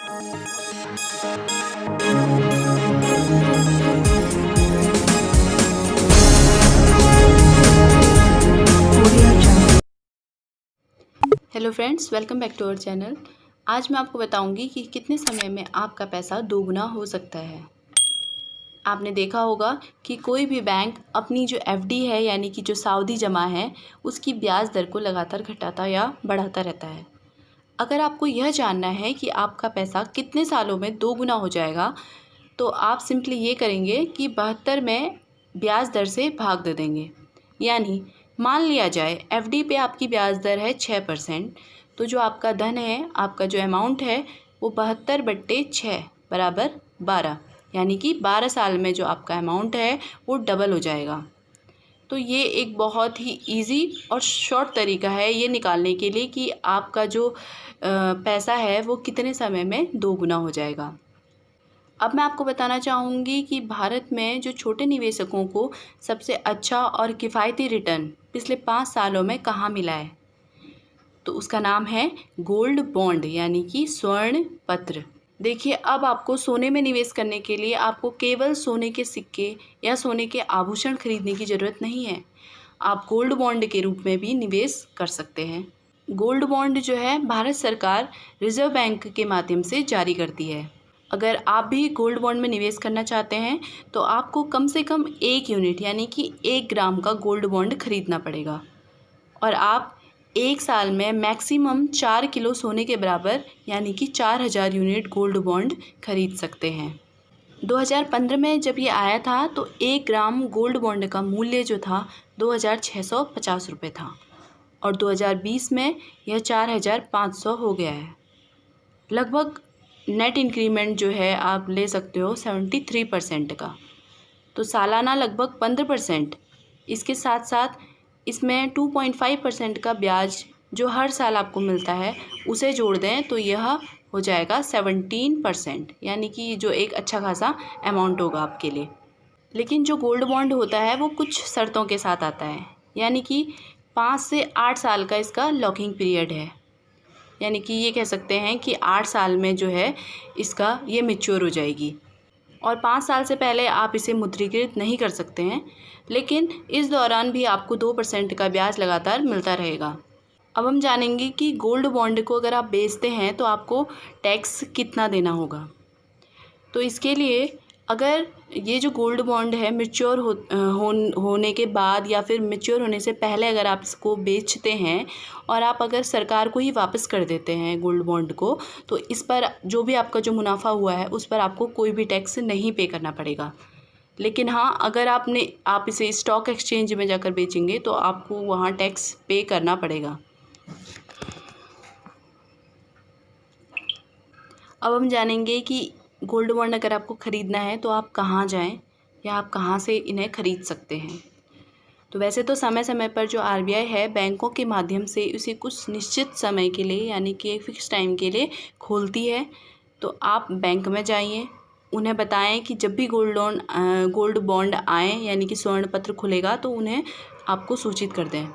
Hello friends, welcome back to our channel. आज मैं आपको बताऊंगी कि कितने समय में आपका पैसा दोगुना हो सकता है। आपने देखा होगा कि कोई भी बैंक अपनी जो एफडी है यानी कि जो सावधि जमा है उसकी ब्याज दर को लगातार घटाता या बढ़ाता रहता है। अगर आपको यह जानना है कि आपका पैसा कितने सालों में दोगुना हो जाएगा तो आप सिंपली ये करेंगे कि 72 में ब्याज दर से भाग दे देंगे। यानी मान लिया जाए एफडी पे आपकी ब्याज दर है 6%, तो जो आपका धन है, आपका जो अमाउंट है वो 72/6 बराबर 12, यानी कि 12 साल में जो आपका अमाउंट है वो डबल हो जाएगा। तो ये एक बहुत ही इजी और शॉर्ट तरीका है ये निकालने के लिए कि आपका जो पैसा है वो कितने समय में दोगुना हो जाएगा। अब मैं आपको बताना चाहूँगी कि भारत में जो छोटे निवेशकों को सबसे अच्छा और किफ़ायती रिटर्न पिछले 5 सालों में कहाँ मिला है, तो उसका नाम है गोल्ड बॉन्ड यानी कि स्वर्ण पत्र। देखिए, अब आपको सोने में निवेश करने के लिए आपको केवल सोने के सिक्के या सोने के आभूषण खरीदने की ज़रूरत नहीं है। आप गोल्ड बॉन्ड के रूप में भी निवेश कर सकते हैं। गोल्ड बॉन्ड जो है भारत सरकार रिजर्व बैंक के माध्यम से जारी करती है। अगर आप भी गोल्ड बॉन्ड में निवेश करना चाहते हैं तो आपको कम से कम 1 यूनिट यानी कि 1 ग्राम का गोल्ड बॉन्ड खरीदना पड़ेगा और आप 1 साल में मैक्सिमम 4 किलो सोने के बराबर यानी कि 4000 यूनिट गोल्ड बॉन्ड खरीद सकते हैं। 2015 में जब ये आया था तो 1 ग्राम गोल्ड बॉन्ड का मूल्य जो था 2650 रुपये था और 2020 में यह 4500 हो गया है। लगभग नेट इंक्रीमेंट जो है आप ले सकते हो 73% का, तो सालाना लगभग 15%। इसके साथ साथ इसमें 2.5% का ब्याज जो हर साल आपको मिलता है उसे जोड़ दें तो यह हो जाएगा 17%, यानी कि जो एक अच्छा खासा अमाउंट होगा आपके लिए। लेकिन जो गोल्ड बॉन्ड होता है वो कुछ शर्तों के साथ आता है, यानी कि 5 से 8 साल का इसका लॉकिंग पीरियड है। यानी कि ये कह सकते हैं कि 8 साल में जो है इसका ये मैच्योर हो जाएगी और 5 साल से पहले आप इसे मुद्रीकृत नहीं कर सकते हैं, लेकिन इस दौरान भी आपको 2% का ब्याज लगातार मिलता रहेगा। अब हम जानेंगे कि गोल्ड बॉन्ड को अगर आप बेचते हैं तो आपको टैक्स कितना देना होगा। तो इसके लिए अगर ये जो गोल्ड बॉन्ड है मैच्योर होने के बाद या फिर मैच्योर होने से पहले अगर आप इसको बेचते हैं और आप अगर सरकार को ही वापस कर देते हैं गोल्ड बॉन्ड को, तो इस पर जो भी आपका जो मुनाफा हुआ है उस पर आपको कोई भी टैक्स नहीं पे करना पड़ेगा। लेकिन हाँ, अगर आप इसे स्टॉक एक्सचेंज में जाकर बेचेंगे तो आपको वहाँ टैक्स पे करना पड़ेगा। अब हम जानेंगे कि गोल्ड बॉन्ड अगर आपको ख़रीदना है तो आप कहाँ जाएं या आप कहाँ से इन्हें ख़रीद सकते हैं। तो वैसे तो समय समय पर जो आरबीआई है बैंकों के माध्यम से उसे कुछ निश्चित समय के लिए यानी कि एक फ़िक्स टाइम के लिए खोलती है। तो आप बैंक में जाइए, उन्हें बताएं कि जब भी गोल्ड बॉन्ड आए यानी कि स्वर्ण पत्र खुलेगा तो उन्हें आपको सूचित कर दें।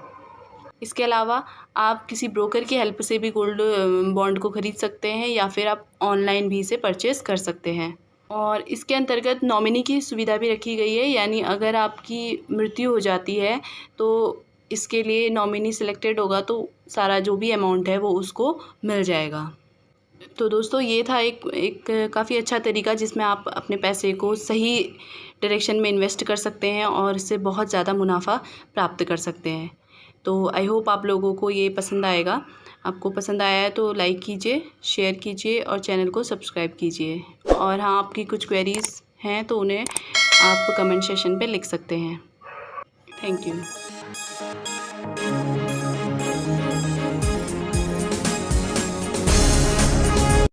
इसके अलावा आप किसी ब्रोकर की हेल्प से भी गोल्ड बॉन्ड को ख़रीद सकते हैं या फिर आप ऑनलाइन भी इसे परचेज़ कर सकते हैं। और इसके अंतर्गत नॉमिनी की सुविधा भी रखी गई है, यानी अगर आपकी मृत्यु हो जाती है तो इसके लिए नॉमिनी सिलेक्टेड होगा तो सारा जो भी अमाउंट है वो उसको मिल जाएगा। तो दोस्तों, ये था एक काफ़ी अच्छा तरीका जिसमें आप अपने पैसे को सही डायरेक्शन में इन्वेस्ट कर सकते हैं और इससे बहुत ज़्यादा मुनाफा प्राप्त कर सकते हैं। तो आई होप आप लोगों को ये पसंद आएगा। आपको पसंद आया है तो लाइक कीजिए, शेयर कीजिए और चैनल को सब्सक्राइब कीजिए। और हाँ, आपकी कुछ क्वेरीज़ हैं तो उन्हें आप कमेंट सेशन पे लिख सकते हैं। Thank you.